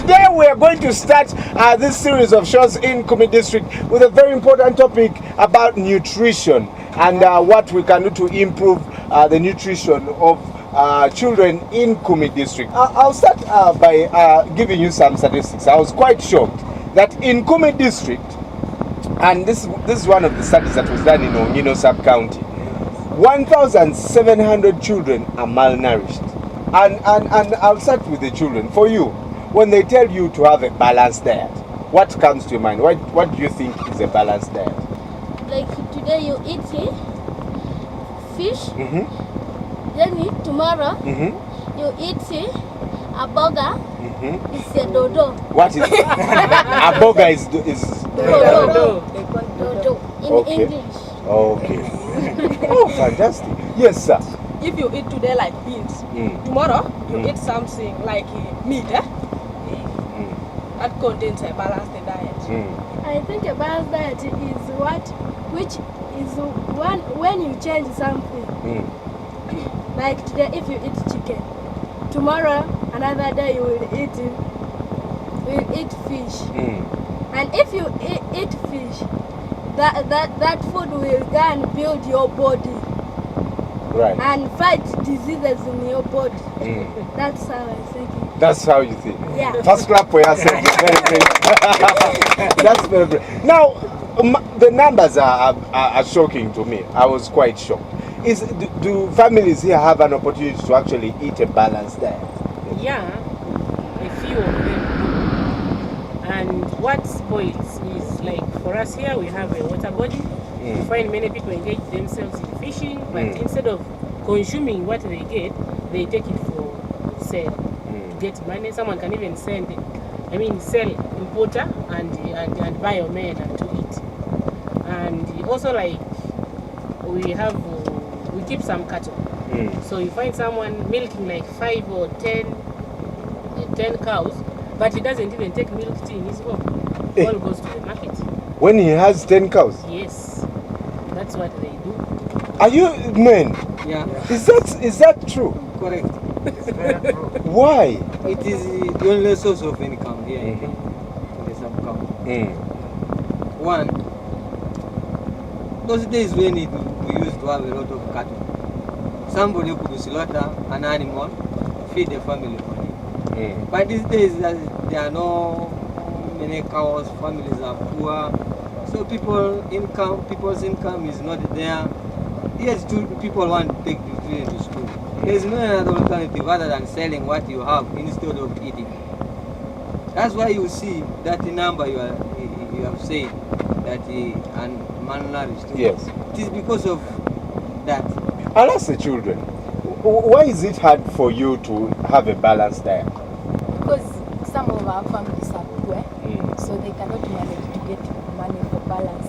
today we are going to start this series of shows in Kumi District with a very important topic about nutrition and what we can do to improve the nutrition of children in Kumi District. I'll start by giving you some statistics. I was quite shocked that in Kumi District, and this is one of the studies that was done in Ongino sub-county, 1,700 children are malnourished. And I'll start with the children. For you, when they tell you to have a balanced diet, what comes to your mind? What do you think is a balanced diet? Like today you eat fish, then tomorrow you eat a burger. It's a dodo. What is a burger? Is Dodo. In English. Okay. Oh, fantastic. Yes, sir. If you eat today like beans, tomorrow you eat something like meat, that contains a balanced diet. I think a balanced diet is which is when you change something. Like today, if you eat chicken, tomorrow another day you will eat fish. And if you eat fish, that food will go and build your body. Right. And fight diseases in your body. That's how I think it. That's how you think. Yeah. First clap for yourself. Very great. That's very great. Now, the numbers are shocking to me. I was quite shocked. Do families here have an opportunity to actually eat a balanced diet? Yeah, a few of them do. And what spoils is, like for us here, we have a water body. You find many people engage themselves in fishing, but instead of consuming what they get, they take it for sale to get money. Someone can even sell importer and buy a man and to eat. And also, like we keep some cattle. So you find someone milking like 5 or 10 cows, but he doesn't even take milk tea in his home. All goes to the market. When he has 10 cows? Yes, that's what they do. Are you men? Yeah. Is that true? Correct. Why? It is the only source of income here in the sub-county. One, those days when we used to have a lot of cattle, somebody could slaughter an animal, feed the family on it. But these days there are no many cows, families are poor, so people's income is not there. Yes, people want to take the children to school. There is no other alternative other than selling what you have instead of eating. That's why you see that number you have said that and malnourished. Yes. It is because of that. I'll ask the children, why is it hard for you to have a balanced diet? Because some of our families are poor, so they cannot manage to get money for balance.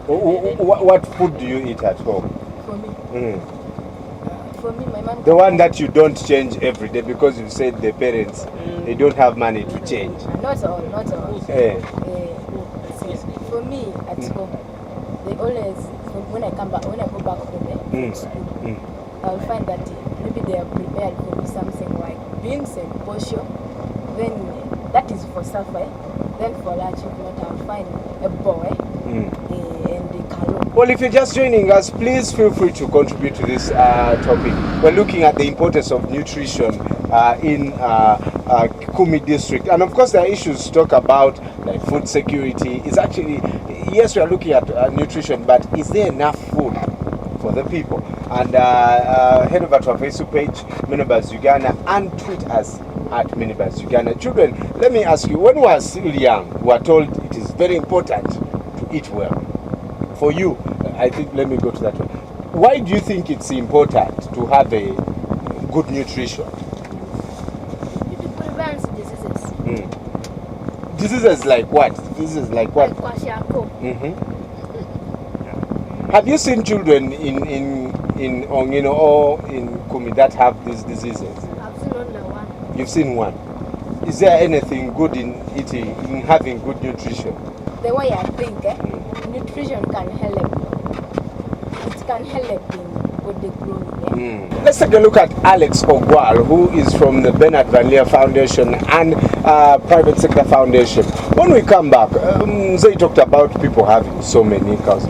What food do you eat at home? For me, my mom. The one that you don't change every day because you said the parents they don't have money to change. Not all. For me at home, they always when I go back from school, I'll find that maybe they are prepared for me something like beans and posho. Then that is for supper. Then for lunch, if not, I'll find a boy and the kalo. Well, if you're just joining us, please feel free to contribute to this topic. We're looking at the importance of nutrition in Kumi District. And of course, there are issues to talk about, like food security. It's actually, yes, we are looking at nutrition, but is there enough food for the people? And head over to our Facebook page, Minibuzz Uganda, and tweet us at Minibuzz Uganda. Children, let me ask you, when we are still young, we are told it is very important to eat well. For you, I think, let me go to that one. Why do you think it's important to have a good nutrition? It prevents diseases. Diseases like what? Like kwashiorkor. Have you seen children in Ongino or in Kumi that have these diseases? I've seen only one. You've seen one. Is there anything good in eating, in having good nutrition? The way I think, nutrition can help. It can help in they grow. Yeah. Let's take a look at Alex Ogwal, who is from the Bernard Van Leer Foundation and Private Sector Foundation. When we come back, Zay talked about people having so many cows.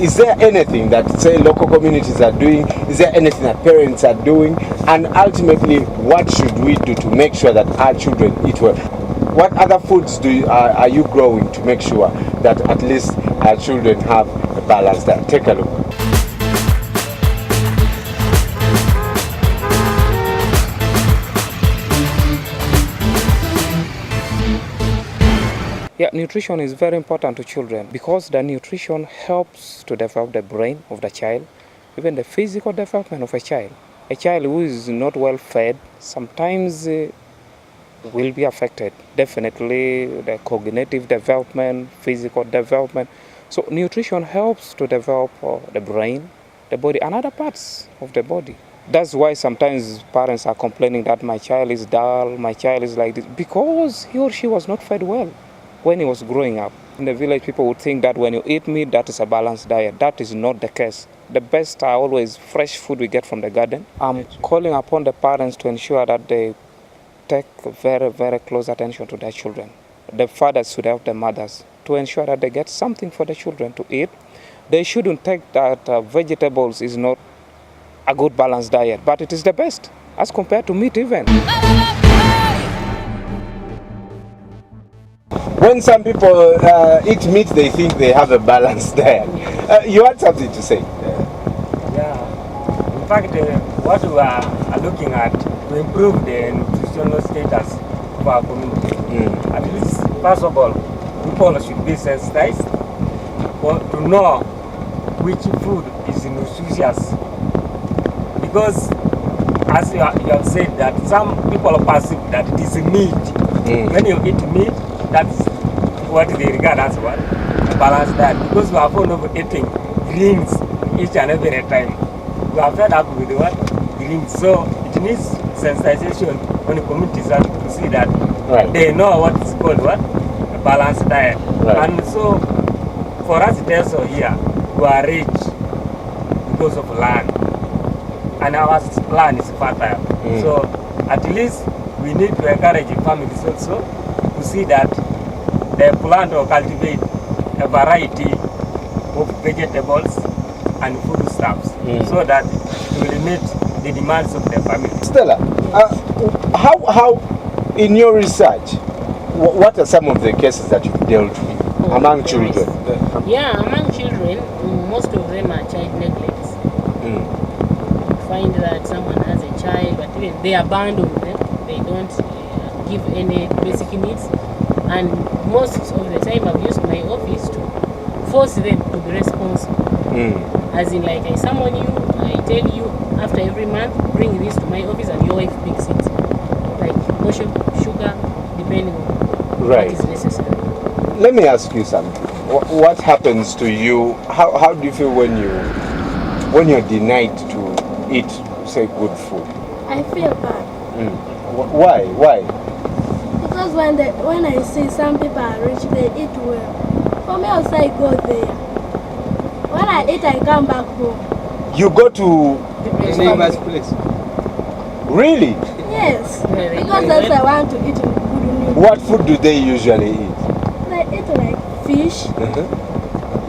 Is there anything that, say, local communities are doing? Is there anything that parents are doing? And ultimately, what should we do to make sure that our children eat well? What other foods are you growing to make sure that at least our children have a balanced diet? Take a look. Yeah, nutrition is very important to children because the nutrition helps to develop the brain of the child, even the physical development of a child. A child who is not well fed sometimes will be affected. Definitely the cognitive development, physical development. So nutrition helps to develop the brain, the body, and other parts of the body. That's why sometimes parents are complaining that my child is dull, my child is like this, because he or she was not fed well when he was growing up. In the village, people would think that when you eat meat, that is a balanced diet. That is not the case. The best are always fresh food we get from the garden. I'm calling upon the parents to ensure that they take very, very close attention to their children. The fathers should help the mothers to ensure that they get something for the children to eat. They shouldn't take that vegetables is not a good balanced diet, but it is the best as compared to meat even. When some people eat meat, they think they have a balanced diet. You had something to say? Yeah. In fact, what we are looking at to improve the nutritional status of our community. At least, first of all, people should be sensitized to know which food is nutritious. Because, as you have said, that some people perceive that it is meat. When you eat meat, that's what they regard as what? A balanced diet. Because we are fond of eating greens each and every time. We are fed up with what? Greens. So it needs sensitization on the communities to see that they know what is called what? A balanced diet. Right. And so for us also here, we are rich because of land. And our land is fertile. So at least we need to encourage families also to see that they plant or cultivate a variety of vegetables and foodstuffs so that it will meet the demands of the family. Stella, how in your research, what are some of the cases that you've dealt with among children? Yeah, among children, most of them are child neglect. Find that someone has a child, but even they abandon them. They don't give any basic needs. And most of the time I've used my office to force them to be responsible. As in, like, I summon you, I tell you, after every month, bring this to my office and your wife picks it. Like motion, sugar, depending on what is necessary. Let me ask you something. What happens to you? How do you feel when you're denied to eat, say, good food? I feel bad. Why? Because when I see some people are rich, they eat well. For me, also I go there. When I eat, I come back home. You go to The neighbor's place. really? Yes, because that's I want to eat good meal. What food do they usually eat? They eat like fish,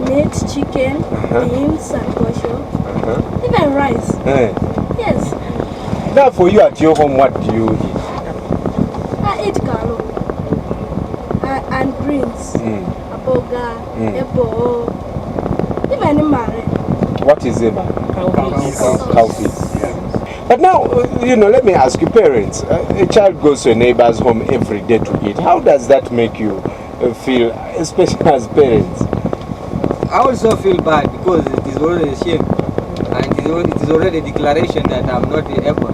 meat, chicken, beans, and kosher, even rice. Yes, Now for you at your home, what do you eat? I eat kalo and greens, aboga, apple, even in mare. What is it? Cow feed. But now, let me ask you, parents, a child goes to a neighbor's home every day to eat. How does that make you feel, especially as parents? I also feel bad because it is already a shame. And it is already a declaration that I'm not able.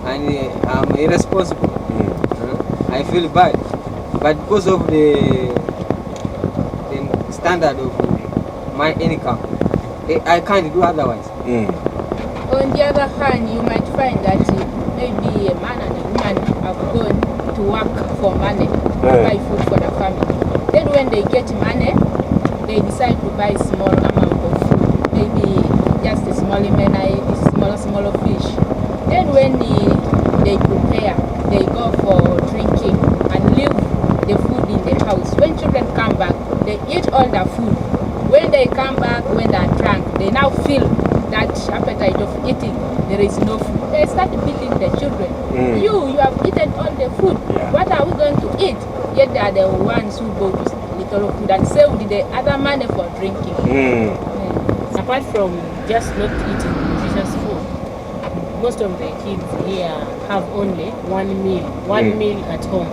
And I'm irresponsible. I feel bad. But because of the standard of my income, I can't do otherwise. On the other hand, you might find that maybe a man and a woman have gone to work for money to buy food for the family. Then when they get money, they decide to buy small amount of food, maybe just a small menai, small fish. Then when they prepare, they go for drinking and leave the food in the house. When children come back, they eat all the food. When they come back, when they're drunk, they now feel that appetite of eating. There is no food. They start beating the children. You have eaten all the food. What are we going to eat? Yet they are the ones who go to little food and save the other money for drinking. Apart from just not eating nutritious food, most of the kids here have only one meal at home.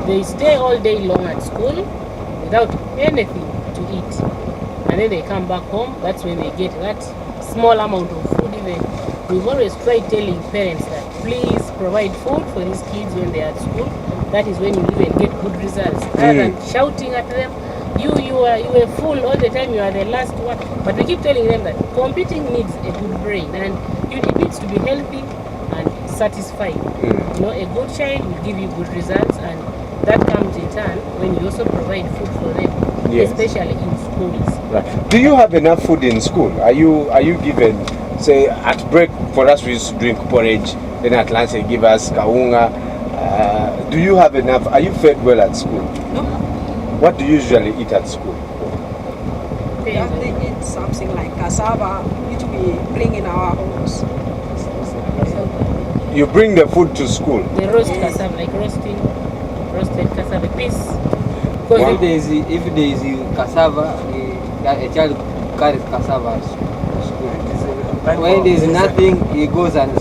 They stay all day long at school without anything to eat. And then they come back home, that's when they get that small amount of food. Even we've always tried telling parents that please provide food for these kids when they are at school. That is when you even get good results. Rather than shouting at them, you were full all the time, you are the last one. But we keep telling them that competing needs a good brain and it needs to be healthy and satisfied. You know, a good child will give you good results, and that comes in turn when you also provide food for them, especially in schools. Right. Do you have enough food in school? Are you given, say, at break for us we used to drink porridge, then at lunch they give us kaunga. Do you have enough? Are you fed well at school? No. What do you usually eat at school? They eat something like cassava, which we bring in our homes. You bring the food to school? They roast cassava, like roasted cassava piece. Because if there is cassava, a child carries cassava to school. When there is nothing, he goes and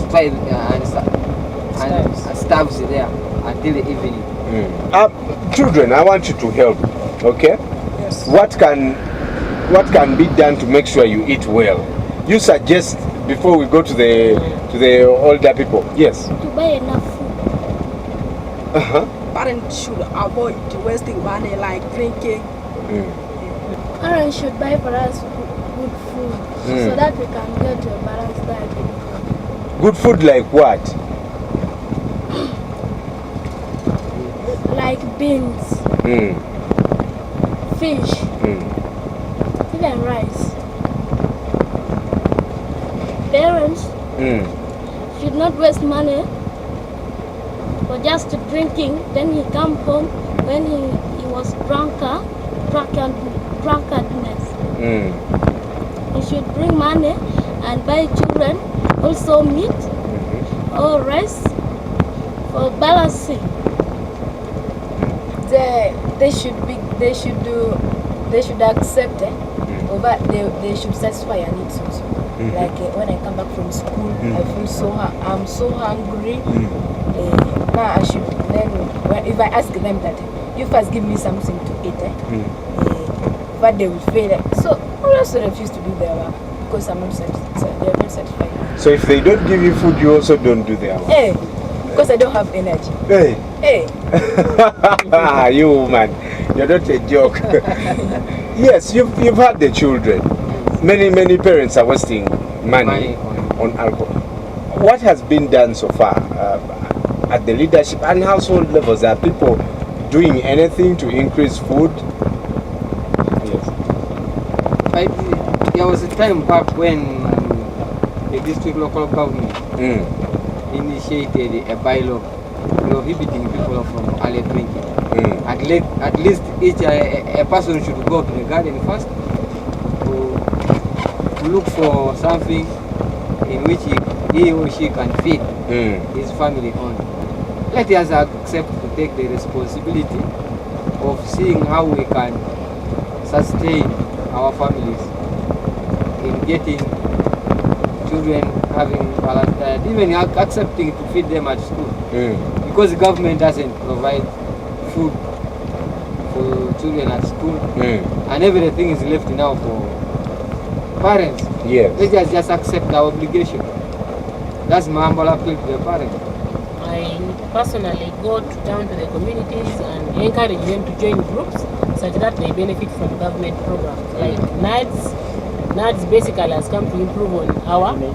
starves there until the evening. Children, I want you to help, okay? Yes. What can be done to make sure you eat well? You suggest before we go to the older people. Yes. To buy enough food. Parents should avoid wasting money like drinking. Parents should buy for us good food so that we can get a balanced diet. Good food like what? Like beans, fish, even rice. Parents should not waste money for just drinking. Then he come home when he was drunkenness. He should bring money and buy children also meat or rice for balancing. They should accept it, but they should satisfy their needs also. Like when I come back from school, I feel I'm so hungry. Now I should then, if I ask them that you first give me something to eat, but they will fail it. So I also refuse to do their work because I'm not satisfied. They're not satisfied. So if they don't give you food, you also don't do their work. Because I don't have energy. You woman, you're not a joke. Yes, you've had the children. Many parents are wasting money on alcohol. What has been done so far at the leadership and household levels? Are people doing anything to increase food? Yes. There was a time back when the district local government initiated a bylaw prohibiting people from early drinking. At least a person should go to the garden first to look for something in which he or she can feed his family on. Let us accept to take the responsibility of seeing how we can sustain our families in getting children having balanced diet, even accepting to feed them at school. Because the government doesn't provide food for children at school, and everything is left now for parents. Yes. Let us just accept our obligation. That's my humble appeal to the parents. I personally go down to the communities and encourage them to join groups such that they benefit from government programs like NADS basically has come to improve on our the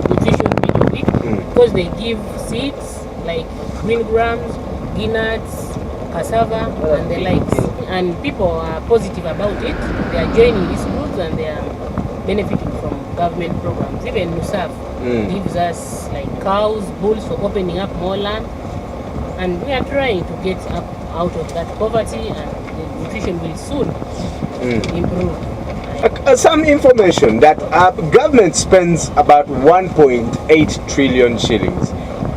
nutrition bit of it, because they give seeds like green grams, peanuts, cassava and the likes, and people are positive about it. They are joining these groups and they are benefiting from government programs. Even NUSAF gives us like cows, bulls for opening up more land, and we are trying to get up out of that poverty, and the nutrition will soon improve. Some information that government spends about 1.8 trillion shillings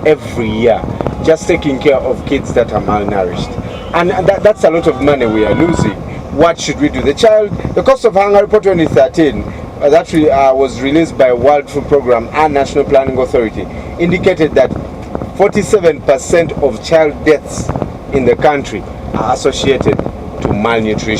every year just taking care of kids that are malnourished, and that's a lot of money we are losing. What should we do? The cost of hunger report 2013 that was released by World Food Program and National Planning Authority indicated that 47% of child deaths in the country are associated to malnutrition.